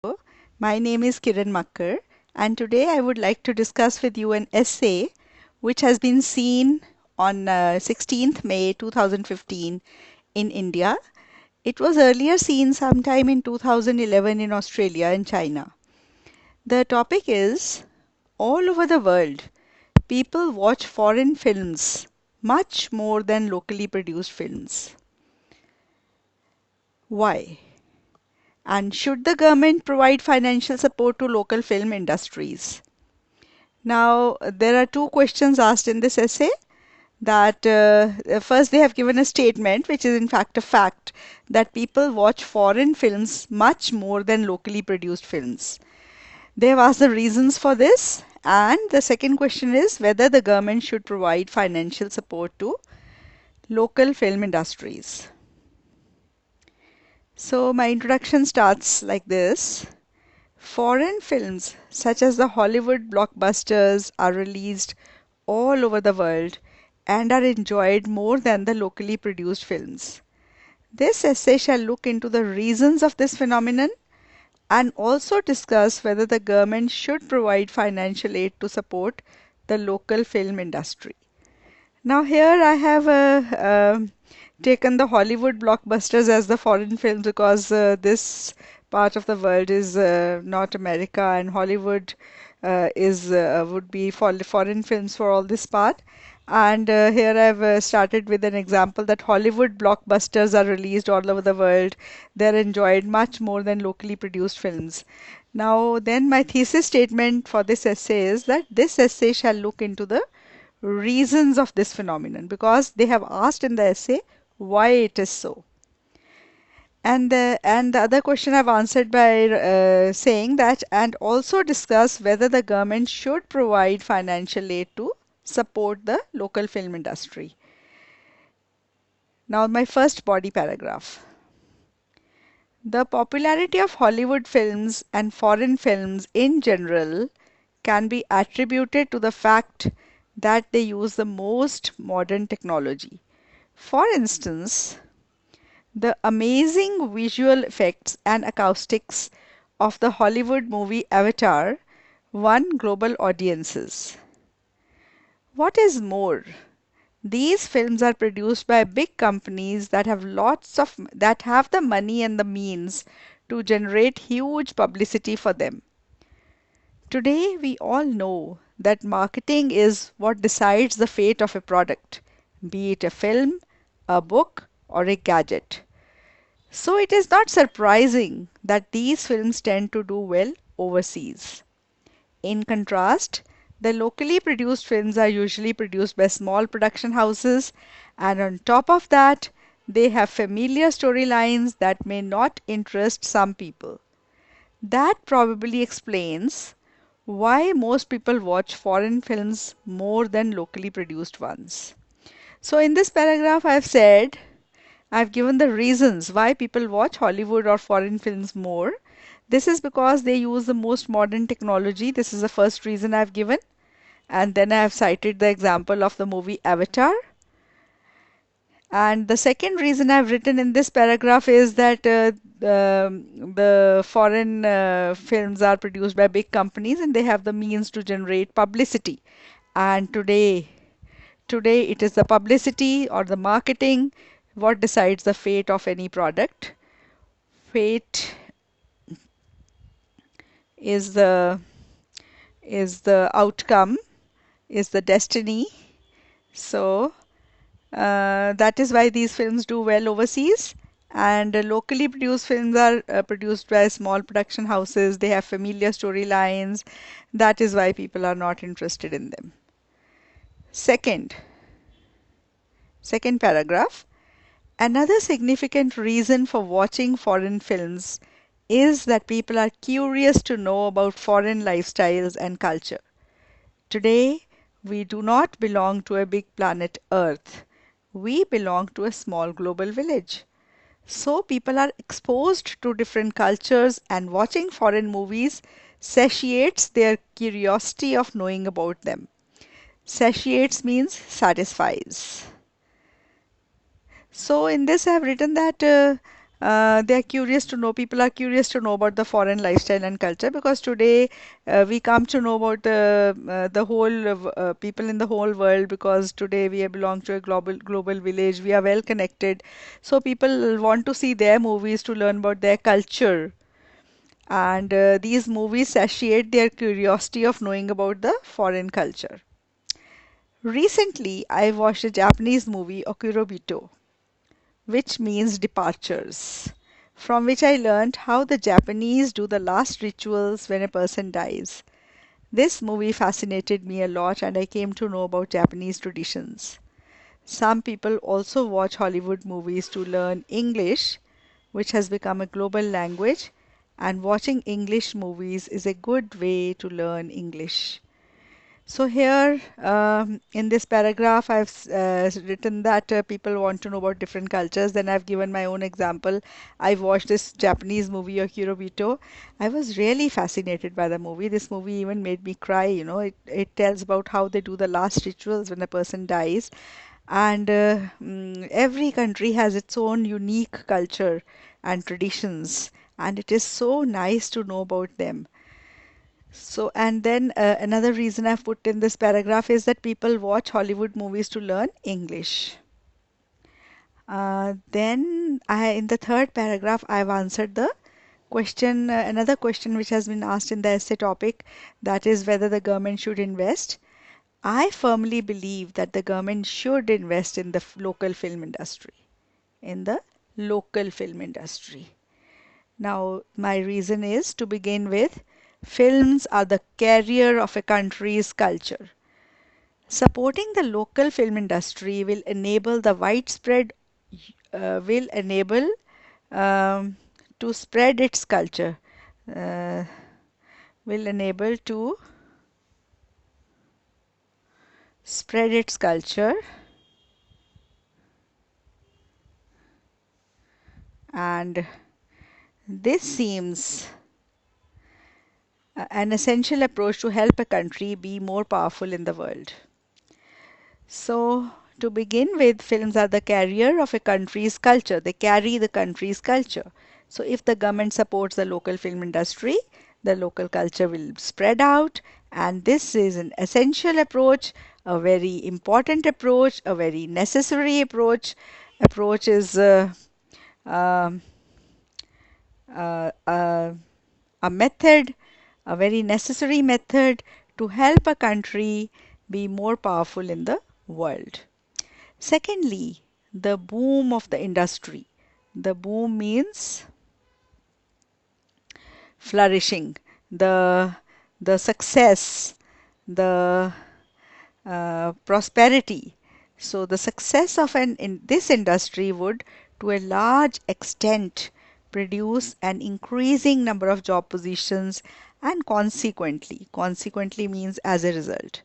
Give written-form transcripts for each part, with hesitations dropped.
My name is Kiran Makkar, and today I would like to discuss with you an essay which has been seen on 16th May 2015 in India. It was earlier seen sometime in 2011 in Australia and China. The topic is all over the world, people watch foreign films much more than locally produced films. Why? And should the government provide financial support to local film industries? Now, there are two questions asked in this essay. That first, they have given a statement, which is in fact a fact, that people watch foreign films much more than locally produced films. They have asked the reasons for this, and the second question is whether the government should provide financial support to local film industries. So, my introduction starts like this. Foreign films, such as the Hollywood blockbusters, are released all over the world and are enjoyed more than the locally produced films. This essay shall look into the reasons of this phenomenon and also discuss whether the government should provide financial aid to support the local film industry. Now, here I have taken the Hollywood blockbusters as the foreign films because this part of the world is not America, and Hollywood is would be for foreign films for all this part. And here I've started with an example that Hollywood blockbusters are released all over the world. They're enjoyed much more than locally produced films. Now, then my thesis statement for this essay is that this essay shall look into the reasons of this phenomenon because they have asked in the essay why it is so. And the other question I've answered by saying that and also discuss whether the government should provide financial aid to support the local film industry. Now, my first body paragraph. The popularity of Hollywood films and foreign films in general can be attributed to the fact that they use the most modern technology. For instance, the amazing visual effects and acoustics of the Hollywood movie Avatar won global audiences. What is more, these films are produced by big companies that have the money and the means to generate huge publicity for them. Today, we all know that marketing is what decides the fate of a product, be it a film, a book, or a gadget. So it is not surprising that these films tend to do well overseas. In contrast, the locally produced films are usually produced by small production houses, and on top of that, they have familiar storylines that may not interest some people. That probably explains why most people watch foreign films more than locally produced ones. So, in this paragraph, I've given the reasons why people watch Hollywood or foreign films more. This is because they use the most modern technology. This is the first reason I've given. And then I have cited the example of the movie Avatar. And the second reason I've written in this paragraph is that the foreign films are produced by big companies and they have the means to generate publicity. And today it is the publicity or the marketing what decides the fate of any product. Fate is the outcome, is the destiny. So that is why these films do well overseas. And locally produced films are produced by small production houses. They have familiar storylines. That is why people are not interested in them. Second paragraph. Another significant reason for watching foreign films is that people are curious to know about foreign lifestyles and culture. Today, we do not belong to a big planet Earth. We belong to a small global village. So people are exposed to different cultures, and watching foreign movies satiates their curiosity of knowing about them. Satiates means satisfies. So in this I have written that they are curious to know, people are curious to know about the foreign lifestyle and culture, because today we come to know about the whole people in the whole world, because today we belong to a global village. We are well connected. So people want to see their movies to learn about their culture. And these movies satiate their curiosity of knowing about the foreign culture. Recently, I watched a Japanese movie, Okurobito, which means departures, from which I learned how the Japanese do the last rituals when a person dies. This movie fascinated me a lot, and I came to know about Japanese traditions. Some people also watch Hollywood movies to learn English, which has become a global language, and watching English movies is a good way to learn English. So here, in this paragraph, I've written that people want to know about different cultures. Then I've given my own example. I watched this Japanese movie, Akirobito. I was really fascinated by the movie. This movie even made me cry. It tells about how they do the last rituals when a person dies. And every country has its own unique culture and traditions. And it is so nice to know about them. So, and then another reason I've put in this paragraph is that people watch Hollywood movies to learn English. In the third paragraph, I've answered the question, another question which has been asked in the essay topic, that is whether the government should invest. I firmly believe that the government should invest in the local film industry, in the local film industry. Now, my reason is, to begin with, films are the carrier of a country's culture. Supporting the local film industry will enable the widespread, will enable um, to spread its culture, uh, will enable to spread its culture, and this seems an essential approach to help a country be more powerful in the world. So, to begin with, films are the carrier of a country's culture. They carry the country's culture. So, if the government supports the local film industry, the local culture will spread out, and this is an essential approach, a very important approach, a very necessary approach. Approach is um, uh, uh, a method, a very necessary method to help a country be more powerful in the world. Secondly, the boom of the industry. The boom means flourishing, the success, the prosperity. So the success of in this industry would, to a large extent, produce an increasing number of job positions, and consequently means as a result,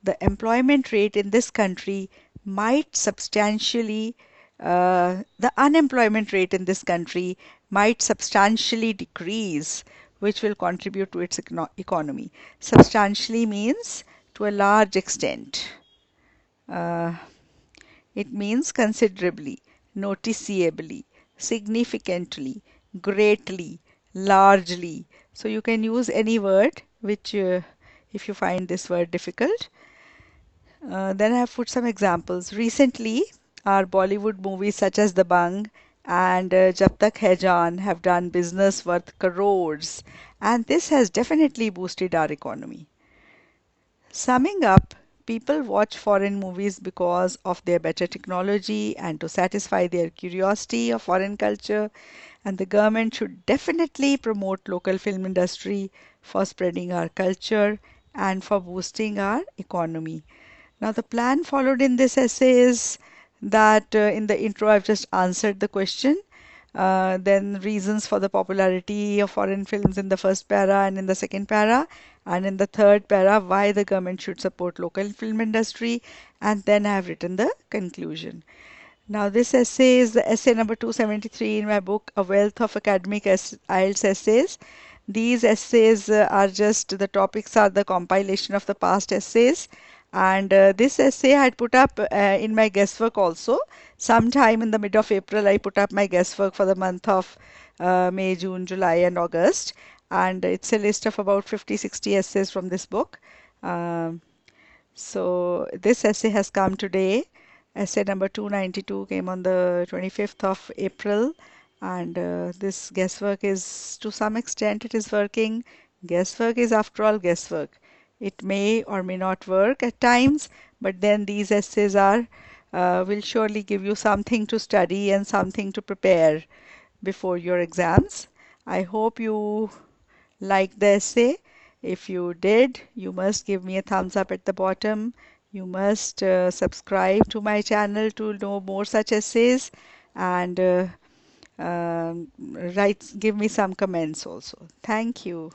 the employment rate in this country might substantially, the unemployment rate in this country might substantially decrease, which will contribute to its economy. Substantially means to a large extent. Uh, it means considerably, noticeably, significantly, greatly, largely. So you can use any word which, if you find this word difficult. Then I have put some examples. Recently, our Bollywood movies such as Dabangg and Jab Tak Hai Jaan have done business worth crores, and this has definitely boosted our economy. Summing up, people watch foreign movies because of their better technology and to satisfy their curiosity of foreign culture, and the government should definitely promote local film industry for spreading our culture and for boosting our economy. Now, the plan followed in this essay is that in the intro, I've just answered the question. Then reasons for the popularity of foreign films in the first para and in the second para, and in the third para, why the government should support local film industry, and then I have written the conclusion. Now, this essay is the essay number 273 in my book, A Wealth of Academic IELTS Essays. These essays are just, the topics are the compilation of the past essays, And this essay I had put up in my guesswork also. Sometime in the mid of April, I put up my guesswork for the month of May, June, July, and August. And it's a list of about 50, 60 essays from this book. Um, so this essay has come today. Essay number 292 came on the 25th of April, and this guesswork is, to some extent, it is working. Guesswork is, after all, guesswork. It may or may not work at times, but then these essays are will surely give you something to study and something to prepare before your exams. I hope you liked the essay. If you did, you must give me a thumbs up at the bottom. You must subscribe to my channel to know more such essays, and give me some comments also. Thank you.